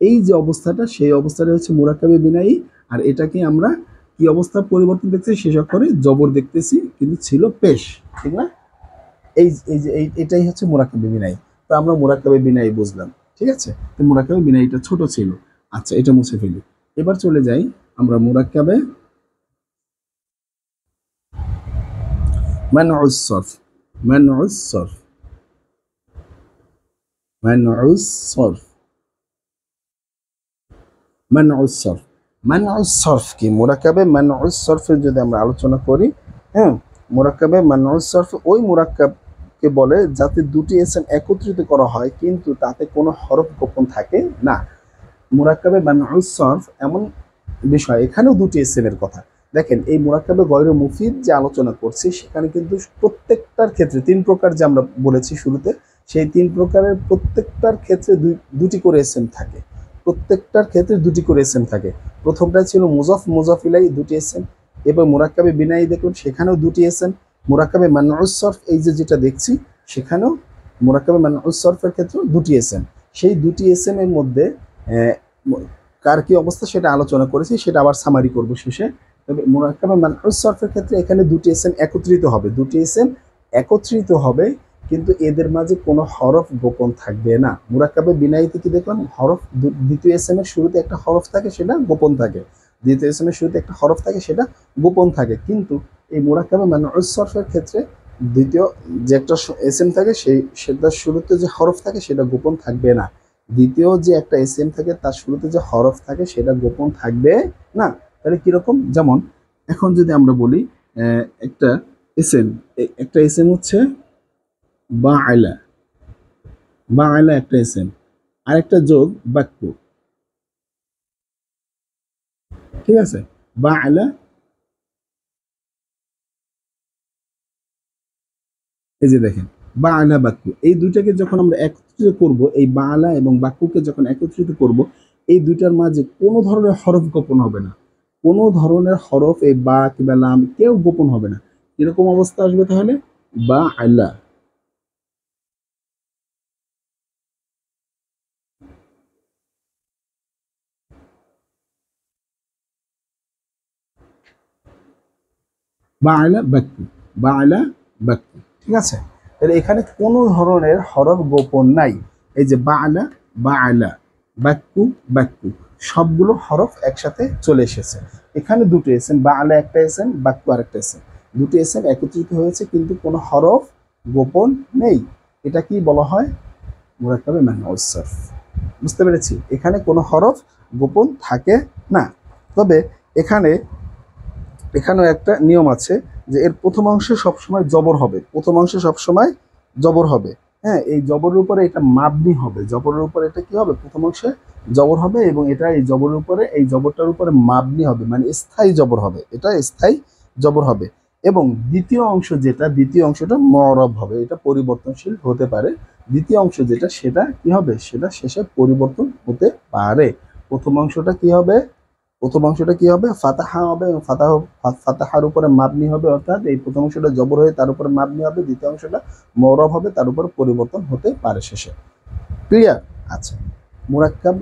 এই যে অবস্থাটা সেই অবস্থাটা হচ্ছে মুরাক্কাবে বিনাই। আর এটাকে আমরা কি অবস্থা পরিবর্তন দেখতেছি, শেষ অক্ষরে জবর দেখতেছি, কিন্তু ছিল পেশ, ঠিক না? এই যে এটাই হচ্ছে মুরাক্কাবে বিনাই। তো আমরা মুরাক্কাবে বিনাই বুঝলাম, ঠিক আছে? তো মুরাক্কাবে বিনাইটা ছোট ছিল। আচ্ছা, এটা মুছে ফেলি। এবার চলে যাই আমরা মুরাক্কাবে মানউস সরফ। মানউস সরফ, মানউস সরফ, মানউস সরফ। মানউস সরফ কি? মুরাক্কাবে মানউস সরফের যদি আমরা আলোচনা করি, হ্যাঁ, মুরাক্কাবে মানউস সরফ ওই মুরাক্কাবকে বলে যাতে দুটি এসএম একত্রিত করা হয় কিন্তু তাতে কোনো হরফ গোপন থাকে না। মুরাক্কাবে মানউস সরফ এমন বিষয়, এখানেও দুটি এসএম এর কথা। দেখেন, এই মুরাক্কাবে গয়রে মুফিদ যে আলোচনা করছি সেখানে কিন্তু প্রত্যেকটার ক্ষেত্রে 3 প্রকার যে আমরা বলেছি শুরুতে, সেই 3 প্রকারের প্রত্যেকটার ক্ষেত্রে দুটি করে এসএম থাকে, প্রত্যেকটার ক্ষেত্রে দুটি করে এসএম থাকে। প্রথমটা ছিল মুজাফ মুজাফ ইলাই, দুটি এসএম। এবার মুরাক্কাবে বিনাই দেখুন, সেখানেও দুটি এসএম। মুরাক্কাবে মানউস সরফ এই যে যেটা দেখছি সেখানেও মুরাক্কাবে মানউস সরফের ক্ষেত্রেও দুটি এসএম। সেই দুটি এসএম এর মধ্যে কার কি অবস্থা সেটা আলোচনা করেছি, সেটা আবার সামারি করব শেষে। তবে মুরাক্কাবে মানউস সরফের ক্ষেত্রে এখানে দুটি এসএম একত্রিত হবে, দুটি এসএম একত্রিত হবে, কিন্তু এদের মাঝে কোনো হরফ গোপন থাকবে না। মুরাক্কাবে বিনাইতে কি দেখলাম, হরফ দ্বিতীয় এসএম এর শুরুতে একটা হরফ থাকে, সেটা গোপন থাকে, দ্বিতীয় এসএম এর শুরুতে একটা হরফ থাকে, সেটা গোপন থাকে। কিন্তু এই মুরাক্কাবে মানউস সরফের ক্ষেত্রে দ্বিতীয় যে একটা এসএম থাকে সেটার শুরুতে যে হরফ থাকে সেটা গোপন থাকবে না, দ্বিতীয় যে একটা এসএম থাকে তার শুরুতে যে হরফ থাকে সেটা গোপন থাকবে না। তাহলে কিরকম, যেমন এখন যদি আমরা বলি একটা এসএম, একটা এসএম হচ্ছে বা আয়লা, বা আয়লা একটা এসএম, আর একটা যোগ বাক্য, ঠিক আছে? বা আয়লা, এই যে দেখেন বা আয়লা বাক্য, এই দুইটাকে যখন আমরা একত্রিত করব, এই বা আয়লা এবং বাক্যকে যখন একত্রিত করব, এই দুইটার মাঝে কোনো ধরনের হরফ গোপন হবে না, কোনো ধরনের হরফ এই বা কিংবা লাম কেউ গোপন হবে না। এরকম অবস্থা আসবে তাহলে বা আয়লা, বা আয়লা বাক্য, বা আয়লা বাক্য, ঠিক আছে? তাহলে এখানে কোনো ধরনের হরফ গোপন নাই। এই যে বা আয়লা, বা আয়লা, বাক্য, বাক্য, সবগুলো হরফ একসাথে চলে এসেছে। এখানে দুটো এসএম, বা আয়লা একটা এসএম, বাক্য আরেকটা এসএম, দুটো এসএম একত্রিত হয়েছে কিন্তু কোনো হরফ গোপন নেই। এটা কি বলা হয়? মুরাক্কাবে মানউস সরফ। বুঝতে পেরেছি? এখানে কোনো হরফ গোপন থাকে না। তবে এখানেও একটা নিয়ম আছে যে এর প্রথম অংশে সবসময় জবর হবে, প্রথম অংশে সবসময় জবর হবে। হ্যাঁ, এই জবরের উপরে এটা মাবনি হবে, জবরের উপরে এটা কি হবে, প্রথম অংশে জবর হবে এবং এটা এই জবরের উপরে, এই জবরটার উপরে মাবনি হবে, মানে স্থায়ী জবর হবে, এটা স্থায়ী জবর হবে। এবং দ্বিতীয় অংশ যেটা, দ্বিতীয় অংশটা মরব হবে, এটা পরিবর্তনশীল হতে পারে। দ্বিতীয় অংশ যেটা সেটা কি হবে, সেটা শেষে পরিবর্তন হতে পারে। প্রথম অংশটা কি হবে, প্রথম অংশটা কি হবে, ফাতাহা হবে, এবং ফাতাহার উপরে মাবনি হবে, অর্থাৎ এই প্রথম অংশটা জবর হয়ে তার উপরে মাবনি হবে, দ্বিতীয় অংশটা মওরাব হবে, তার উপর পরিবর্তন হতে পারে শেষে। ক্লিয়ার? আচ্ছা, মুরাক্কাব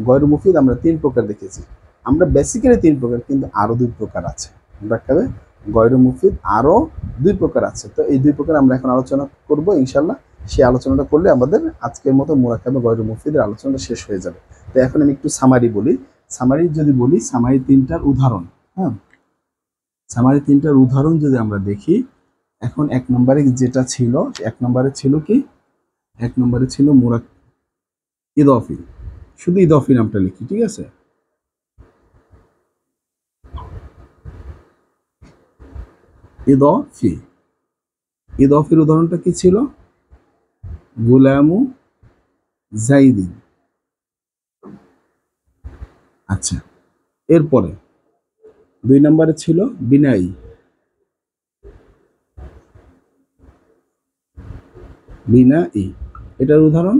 গয়রু মুফিদ আমরা 3 প্রকার দেখেছি। আমরা বেসিক্যালি 3 প্রকার, কিন্তু আরো 2 প্রকার আছে। মুরাক্কাবে গয়রু মুফিদ আরো 2 প্রকার আছে। তো এই 2 প্রকার আমরা এখন আলোচনা করব ইনশাআল্লাহ। সেই আলোচনাটা করলে আমাদের আজকের মতো মুরাক্কাবে গয়রু মুফিদের আলোচনাটা শেষ হয়ে যাবে। তো এখন আমি একটু সামারি বলি। সামারি যদি বলি, সামারি 3টার উদাহরণ, হ্যাঁ, সামারি 3টার উদাহরণ যদি আমরা দেখি, এখন 1 নম্বরে যেটা ছিল, 1 নম্বরে ছিল কি, 1 নম্বরে ছিল ইদফি, শুধু ইদফি নামটা লিখি, ঠিক আছে। ইদফি, ইদফির উদাহরণটা কি ছিল? গুলামু জাইদিন। আচ্ছা, এরপরে 2 নম্বরে ছিল বিনাই, বিনাই, এটার উদাহরণ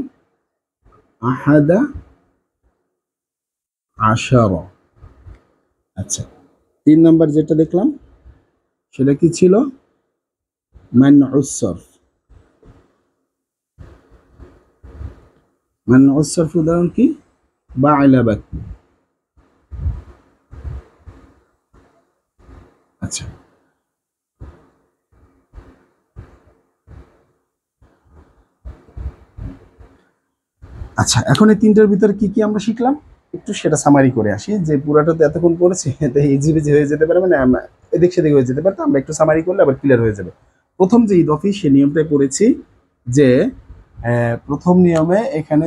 আহাদা আশারা। আচ্ছা, 3 নম্বর যেটা দেখলাম সেটা কি ছিল? মানউস সরফ। মানউস সরফ উদাহরণ কি? বা'লা বাকু। আচ্ছা, আচ্ছা, এখন এই 3টার ভিতরে কি কি আমরা শিখলাম একটু সেটা সামারি করে আসি। যে পুরাটা তো এতক্ষণ পড়েছি, তো ইজিবিজি হয়ে যেতে পারে, মানে এদিক সেদিক হয়ে যেতে পারে, তো আমরা একটু সামারি করলে আবার ক্লিয়ার হয়ে যাবে। প্রথম যে ইদফি, সে নিয়মটাই পড়েছি যে প্রথম নিয়মে এখানে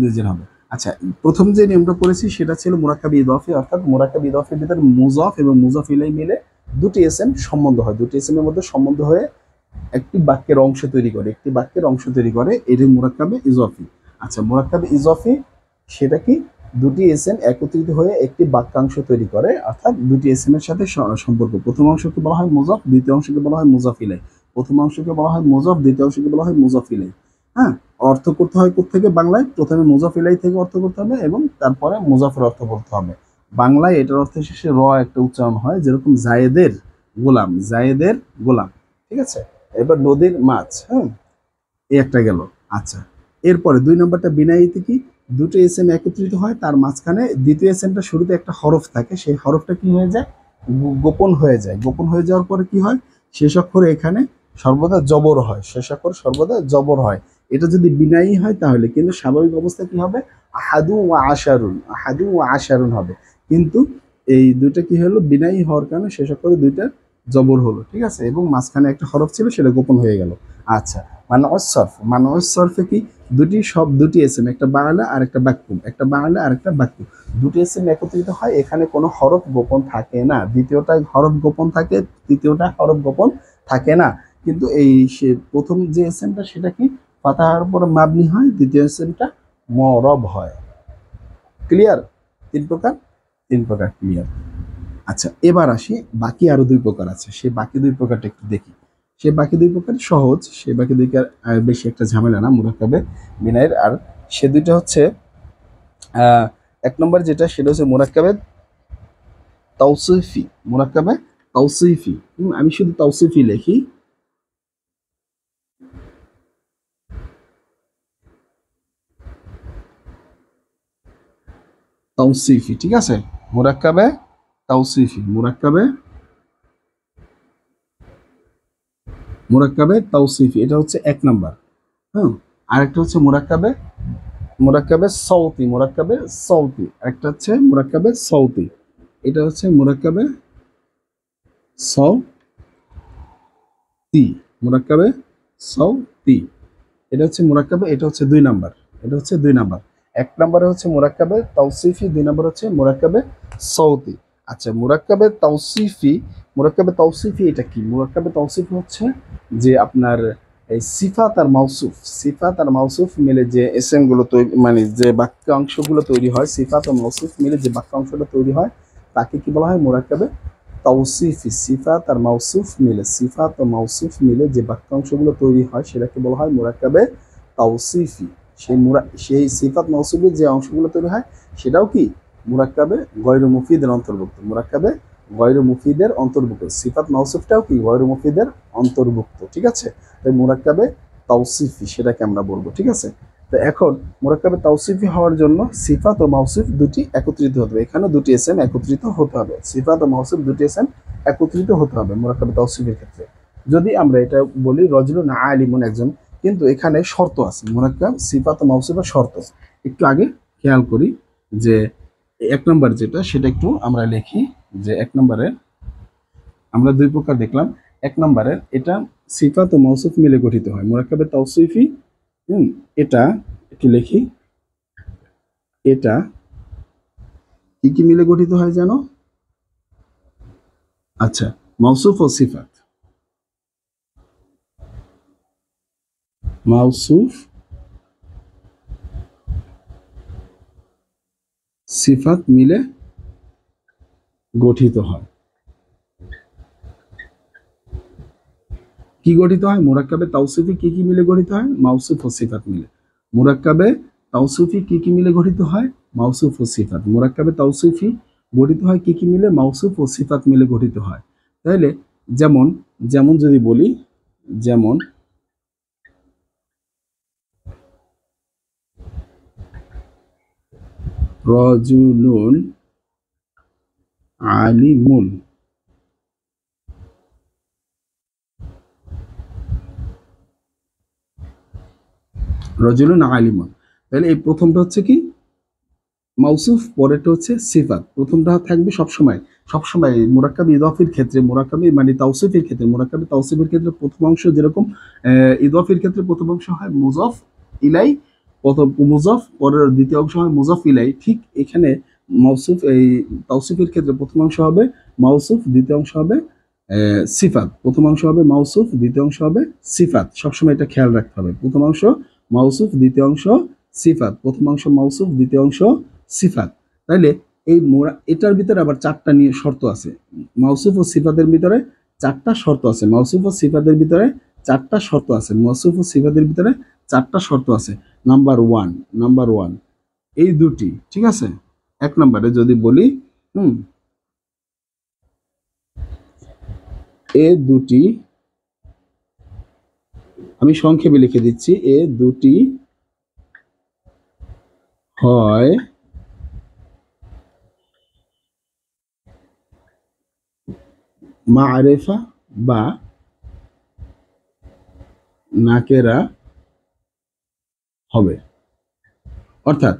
দুইজন হবে। আচ্ছা, প্রথম যে নিয়মটা পড়েছি সেটা ছিল মুরাক্কাবি ইদফি, অর্থাৎ মুরাক্কাবি ইদফির ভিতরে মুজাফ এবং মুজাফ ইলাই মিলে দুটি এসএম সম্বন্ধ হয়, দুটি এসএম এর মধ্যে সম্বন্ধ হয়ে একটি বাক্যের অংশ তৈরি করে, একটি বাক্যের অংশ তৈরি করে, এটি মুরাক্কাবে ইজফি। আচ্ছা, মুরাক্কাবে ইজফি সেটা কি? দুটি এসএম একত্রিত হয়ে একটি বাক্যাংশ তৈরি করে, অর্থাৎ দুটি এসএম এর সাথে সম্পর্ক। প্রথম অংশকে বলা হয় মুজাফ, দ্বিতীয় অংশকে বলা হয় মুজাফ ইলাই। প্রথম অংশকে বলা হয় মুজাফ, দ্বিতীয় অংশকে বলা হয় মুজাফ ইলাই। হ্যাঁ, অর্থ করতে হয় কোত্থেকে? বাংলায় প্রথমে মুজাফ ইলাই থেকে অর্থ করতে হবে এবং তারপরে মুজাফের অর্থ করতে হবে। বাংলায় এটার অর্থ শেষে র একটা উচ্চারণ হয়, যেরকম জায়েদের গোলাম, জায়েদের গোলাম, ঠিক আছে। এবার নদীর মাছ, হ্যাঁ, এই একটা গেল। আচ্ছা, এরপরে 2 নম্বরটা বিনাইতে কি? দুটো এসএম একত্রিত হয়, তার মাঝখানে দ্বিতীয় এসএমটা শুরুতে একটা হরফ থাকে, সেই হরফটা কি হয়ে যায়? গোপন হয়ে যায়। গোপন হয়ে যাওয়ার পরে কি হয়? শেষ অক্ষরে এখানে সর্বদা জবর হয়, শেষ অক্ষর সর্বদা জবর হয়। এটা যদি বিনাই হয় তাহলে কিন্তু স্বাভাবিক অবস্থা কি হবে? আহাদু ওয়া আশারুন, আহাদু ওয়া আশারুন হবে। কিন্তু এই দুইটা কি হলো? বিনাই হওয়ার কারণে শেষ অক্ষরে দুইটা জবর হলো, ঠিক আছে, এবং মাঝখানে একটা হরফ ছিল, সেটা গোপন হয়ে গেল। আচ্ছা, মানউস সরফ, মানউস সরফে কি? দুটি এসএম, একটা বাংলা আর একটা বাক্যম, একটা বাংলা আর একটা বাক্য, দুটি এসএম একত্রিত হয়, এখানে কোনো হরফ গোপন থাকে না। দ্বিতীয়টা হরফ গোপন থাকে, তৃতীয়টা হরফ গোপন থাকে না। কিন্তু এই সে প্রথম যে এসএমটা সেটা কি? ফাতাহার উপর মাবনি হয়, দ্বিতীয় এসএমটা মরব হয়। ক্লিয়ার? 3 প্রকার, 3 প্রকার ক্লিয়ার। আচ্ছা, এবার আসি বাকি আরো 2 প্রকার আছে, সেই বাকি 2 প্রকারটা একটু দেখি। সে বাকি 2 প্রকার সহজ, সে বাকি 2 বেশি একটা ঝামেলা না মুরাক্কাবে বিনাইয়ের। আর সে দুইটা হচ্ছে 1 নম্বর যেটা, সেটা হচ্ছে মুরাক্কাবে তাওসিফি, মুরাক্কাবে তাওসিফি। আমি শুধু তাওসিফি লিখি, তাওসিফি, ঠিক আছে। মুরাক্কাবে তাওসিফি, মুরাক্কাবে তাওসিফি, এটা হচ্ছে 1 নম্বর। হ্যাঁ, আরেকটা হচ্ছে মুরাক্কাবে সৌতি, মুরাক্কাবে সৌতি, একটা হচ্ছে মুরাক্কাবে সৌতি, এটা হচ্ছে মুরাক্কাবে সৌতি, মুরাক্কাবে সৌতি, এটা হচ্ছে মুরাক্কাবে, এটা হচ্ছে 2 নাম্বার, এটা হচ্ছে 2 নাম্বার। 1 নম্বরে হচ্ছে মুরাক্কাবে তাওসিফি, 2 নম্বর হচ্ছে মুরাক্কাবে সৌতি। আচ্ছা, মুরাক্কাবে তাওসিফি এটা কি? মুরাক্কাবে তাওসিফি হচ্ছে যে আপনার এই সিফাত আর মাউসুফ মিলে যে এসএম গুলো তৈরি, মানে যে বাক্যাংশগুলো তৈরি হয়, সিফাত ও মাউসুফ মিলে যে বাক্যাংশটা তৈরি হয়, তাকে কি বলা হয়? মুরাক্কাবে তাওসিফি। সিফাত ও মাউসুফ মিলে যে বাক্যাংশগুলো তৈরি হয় সেটাকে বলা হয় মুরাক্কাবে তাওসিফি। সেই সিফাত মাউসুফের যে অংশগুলো তৈরি হয় সেটাও কি? মুরাক্কাবে গয়রু মুফিদের অন্তর্ভুক্ত, মুরাক্কাবে গয়রু মুফিদের অন্তর্ভুক্ত। সিফাত মাউসুফটাও কি? গয়রু মুফিদের অন্তর্ভুক্ত, ঠিক আছে। তাই মুরাক্কাবে তাওসিফি সেটাকে আমরা বলবো, ঠিক আছে। তো এখন মুরাক্কাবে তাওসিফি হওয়ার জন্য সিফাত ও মাউসুফ দুটি একত্রিত হতে হবে, এখানে দুটি এসএম একত্রিত হতে হবে, সিফাত ও মাউসুফ দুটি এসএম একত্রিত হতে হবে মুরাক্কাবে তাওসিফের ক্ষেত্রে। যদি আমরা এটা বলি রজুলুন আলিমুন একজন, কিন্তু এখানে শর্ত আছে, মুরাক্কাব সিফাত ও মাউসুফের শর্ত একটু আগে খেয়াল করি। যে এক নম্বর যেটা সেটা একটু আমরা লিখি, যে এক নম্বরে আমরা দুই প্রকার দেখলাম। এক নম্বরের এটা সিফাত ও মাউসুফ মিলে গঠিত হয় মুরাক্কাবে তাওসিফি। এটা একটু লিখি, এটা কি কি মিলে গঠিত হয় জানো? আচ্ছা, মাউসুফ ও সিফাত, মাউসুফ সিফাত মিলে গঠিত হয়। কি গঠিত হয়? মুরাক্কাবে তাওসিফি কি কি মিলে গঠিত হয়? মাউসুফ ও সিফাত মিলে। মুরাক্কাবে তাওসিফি কি কি মিলে গঠিত হয়? মাউসুফ ও সিফাত। মুরাক্কাবে তাওসিফি গঠিত হয় কি কি মিলে? মাউসুফ ও সিফাত মিলে গঠিত হয়। তাইলে যেমন যেমন যদি বলি, যেমন রজুলুন আলিমুন, রজুলুন আলিমুন, তাহলে এই প্রথমটা হচ্ছে কি মাউসুফ, পরেরটা হচ্ছে সিফাত। প্রথমটা থাকবে সবসময়, সবসময় মুরাক্কাব ইদাফির ক্ষেত্রে, মুরাক্কাবি মানে তাওসিফের ক্ষেত্রে, মুরাক্কাবি তাওসিফের ক্ষেত্রে প্রথম অংশ যেরকম ইদাফির ক্ষেত্রে প্রথম অংশ হয় মুজাফ ইলাই, প্রথম মুজাফ, পরের দ্বিতীয় অংশ হয় মুজাফ ইলাই, ঠিক এখানে মাউসুফ এই তাওসিফের ক্ষেত্রে প্রথম অংশ হবে মাউসুফ, দ্বিতীয় অংশ হবে সিফাত। প্রথম অংশ হবে মাউসুফ, দ্বিতীয় অংশ হবে সিফাত। সবসময় এটা খেয়াল রাখতে হবে, প্রথম অংশ মাউসুফ, দ্বিতীয় অংশ সিফাত, প্রথম অংশ মাউসুফ, দ্বিতীয় অংশ সিফাত। তাইলে এই এটার ভিতরে আবার চারটা নিয়ে শর্ত আছে, মাউসুফ ও সিফাতের ভিতরে চারটা শর্ত আছে, মাউসুফ ও সিফাতের ভিতরে চারটা শর্ত আছে, মাউসুফ ও সিফাতের ভিতরে চারটা শর্ত আছে। নাম্বার ওয়ান এই দুটি, ঠিক আছে? এক নম্বরে যদি বলি এ দুটি, আমি সংক্ষেপে লিখে দিচ্ছি, এ দুটি হয় মা'রিফা বা নাকেরা হবে। অর্থাৎ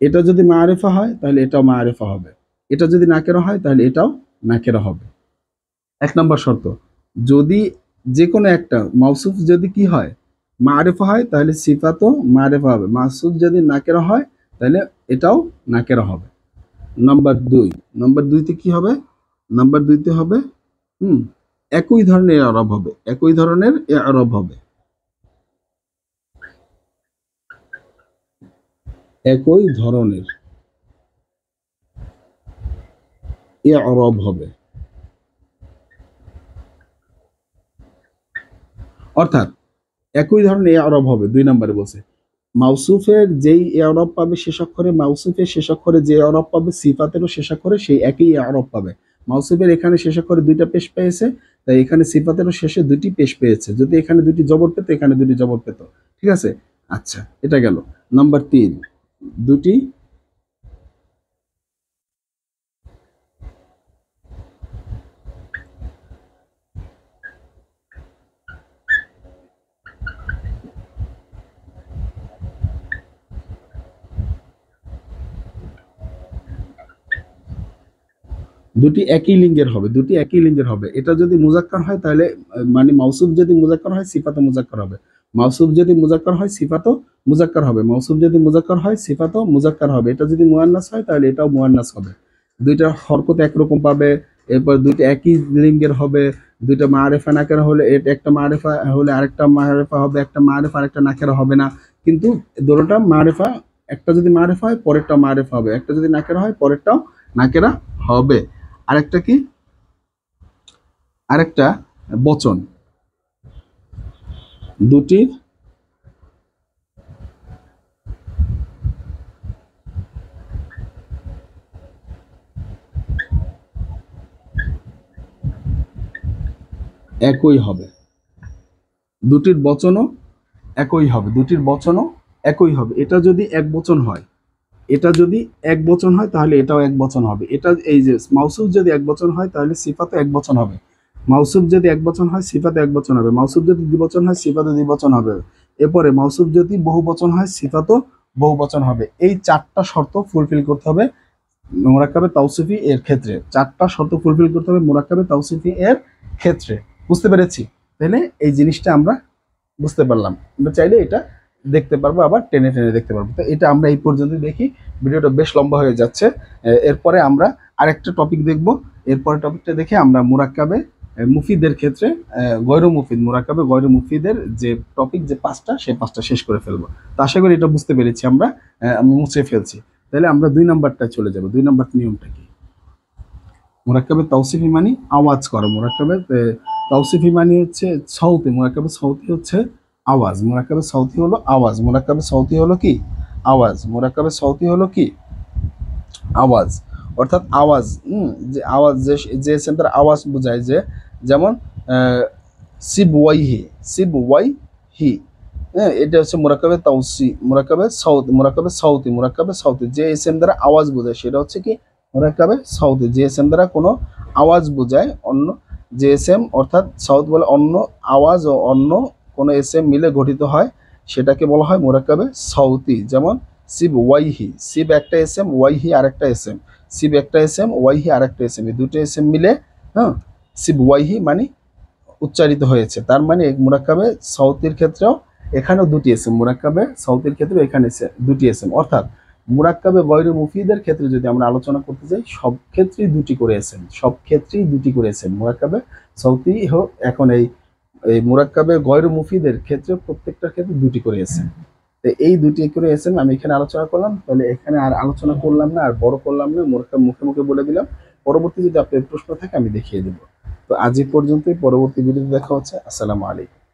এটা যদি মা'রিফা হয় তাহলে এটাও মা'রিফা হবে, এটা যদি নাকেরা হয় তাহলে এটাও নাকেরা হবে। এক নম্বর শর্ত, যদি যে কোনো একটা মাউসুফ যদি কি হয় মা'রিফা হয় তাহলে সিফাতও মা'রিফা হবে, মাউসুফ যদি নাকেরা হয় তাহলে এটাও নাকেরা হবে। নাম্বার দুইতে কি হবে? নাম্বার দুইতে হবে একই ধরনের আরব হবে, একই ধরনের আরব হবে, একই ধরনের আরব হবে। অর্থাৎ একই ধরনের আরব হবে। দুই নম্বরে বলছে মাউসুফের যেই আরব পাবে শেষ অক্ষরে, মাউসুফের শেষ অক্ষরে যে আরব পাবে সিফাতেরও শেষ অক্ষরে সেই একই আরব পাবে। মাউসুফের এখানে শেষ অক্ষরে দুইটা পেশ পেয়েছে, তাই এখানে সিফাতেরও শেষে দুটি পেশ পেয়েছে, যদি এখানে দুটি জবর পেত এখানে দুটি জবর পেত, ঠিক আছে? আচ্ছা, এটা গেল। নাম্বার তিন, দুটি দুটি একই লিঙ্গের হবে, দুটি একই লিঙ্গের হবে। এটা যদি মুজাক্কার হয় তাহলে মানে মাউসুফ যদি মুজাক্কার হয় সিফাতও মুজাক্কার হবে, মাউসুফ যদি মুজাক্কার হয় সিফাতও মুজাক্কার হবে, মাউসুফ যদি মুজাক্কার হয় সিফাতও মুজাক্কার হবে। এটা যদি মুয়ান্নাস হয় তাহলে এটাও মুয়ান্নাস হবে। দুইটা হরকত একরকম পাবে, এরপর দুইটা একই লিঙ্গের হবে, দুইটা মারেফা নাকেরা হলে একটা মারেফা হলে আরেকটা মারেফা হবে, একটা মারেফা আরেকটা নাকেরা হবে না। কিন্তু দুটোটা মারেফা, একটা যদি মারেফা হয় পরেরটাও মারেফা হবে, একটা যদি নাকেরা হয় পরেরটাও নাকেরা হবে। আরেকটা কি? আরেকটা বচন, দুটির একই হবে, দুটির বচনও একই হবে, দুটির বচনও একই হবে। এটা যদি এক বচন হয়, এটা যদি এক বচন হয় তাহলে এটাও এক বচন হবে। এটা এই যে মাউসুফ যদি এক বচন হয় তাহলে সিফাতও এক বচন হবে। মাউসুফ যদি এক বচন হয় সিফাতে এক বচন হবে। মাউসুফ যদি দ্বিবচন হয় সিফাতে দ্বিবচন হবে। এরপরে মাউসুফ যদি বহু বচন হয় সিফাতও বহু বচন হবে। এই চারটা শর্ত ফুলফিল করতে হবে মুরাক্কাবে তাওসিফি এর ক্ষেত্রে। চারটা শর্ত ফুলফিল করতে হবে মুরাক্কাবে তাওসিফি এর ক্ষেত্রে। বুঝতে পেরেছি? তাহলে এই জিনিসটা আমরা বুঝতে পারলাম। আমরা চাইলে এটা দেখতে পারবো, আবার টেনে টেনে দেখতে পারবো। তো এটা আমরা এই পর্যন্ত দেখি, ভিডিওটা বেশ লম্বা হয়ে যাচ্ছে। এরপরে আমরা আরেকটা টপিক দেখব। এরপরে টপিকটা দেখে আমরা মুরাক্কাবে মুফিদের ক্ষেত্রে গয়রু মুফিদ, মুরাক্কাবে গয়রু মুফিদের যে টপিক, যে পাঁচটা, সেই পাঁচটা শেষ করে ফেলবো। তো আশা করি এটা বুঝতে পেরেছি আমরা, আমি মুছে ফেলছি। তাহলে আমরা 2 নাম্বারটা চলে যাব। 2 নাম্বার নিয়মটা কি? মুরাক্কাবে তাওসিফি মানে আওয়াজ করা। মুরাক্কাবে তাওসিফি মানে হচ্ছে সৌতি। মুরাক্কাবে সৌতি হচ্ছে আওয়াজ। মুরাক্কাবে সৌতি হলো আওয়াজ। মুরাক্কাবে সৌতি হলো কি? আওয়াজ। মুরাক্কাবে সৌতি হলো কি? আওয়াজ। অর্থাৎ আওয়াজ, যে আওয়াজ, যে সেন্টার আওয়াজ বোঝায়, যে যেমন সিব ওয়াইহি, সিব ওয়াইহি, হ্যাঁ, এটা হচ্ছে মুরাক্কাবে তাওসি, মুরাক্কাবে সৌতি, মুরাক্কাবে সৌতি, মুরাক্কাবে সৌতি। যে এসএম দ্বারা আওয়াজ বোঝায় সেটা হচ্ছে কি? মুরাক্কাবে সৌতি। যে এসএম দ্বারা কোনো আওয়াজ বোঝায়, অন্য যে এসএম, অর্থাৎ সাউথ বলে অন্য আওয়াজ ও অন্য কোনো এসএম মিলে গঠিত হয়, সেটাকে বলা হয় মুরাক্কাবে সৌতি। যেমন সিব ওয়াইহি, সিব একটা এসএম, ওয়াইহি আরেকটা এসএম। সিব একটা এসএম, ওয়াইহি আরেকটা এসএম, এই দুটো এসএম মিলে, হ্যাঁ, সিব ওয়াইহি মানে উচ্চারিত হয়েছে। তার মানে মুরাক্কাবে সাউথের ক্ষেত্রেও এখানেও দুটি এসএম, মুরাক্কাবে সাউথের ক্ষেত্রেও এখানে দুটি এসএম। অর্থাৎ মুরাক্কাবে গয়রু মুফিদের ক্ষেত্রে যদি আমরা আলোচনা করতে যাই, সব ক্ষেত্রেই দুটি করে এসএম, সব ক্ষেত্রেই দুটি করে এসএম। মুরাক্কাবে সাউথি হোক, এখন এই এই মুরাক্কাবে গয়রু মুফিদের ক্ষেত্রে প্রত্যেকটার ক্ষেত্রে দুটি করে এসএম। তো এই দুটি করে এসএম আমি এখানে আলোচনা করলাম। তাহলে এখানে আর আলোচনা করলাম না, আর বড় করলাম না, মুরাক্কাব মুখে মুখে বলে দিলাম। পরবর্তী যদি আপনার প্রশ্ন থাকে আমি দেখিয়ে দেবো। তো আজ এই পর্যন্তই, পরবর্তী ভিডিওতে দেখা হচ্ছে। আসসালামু আলাইকুম।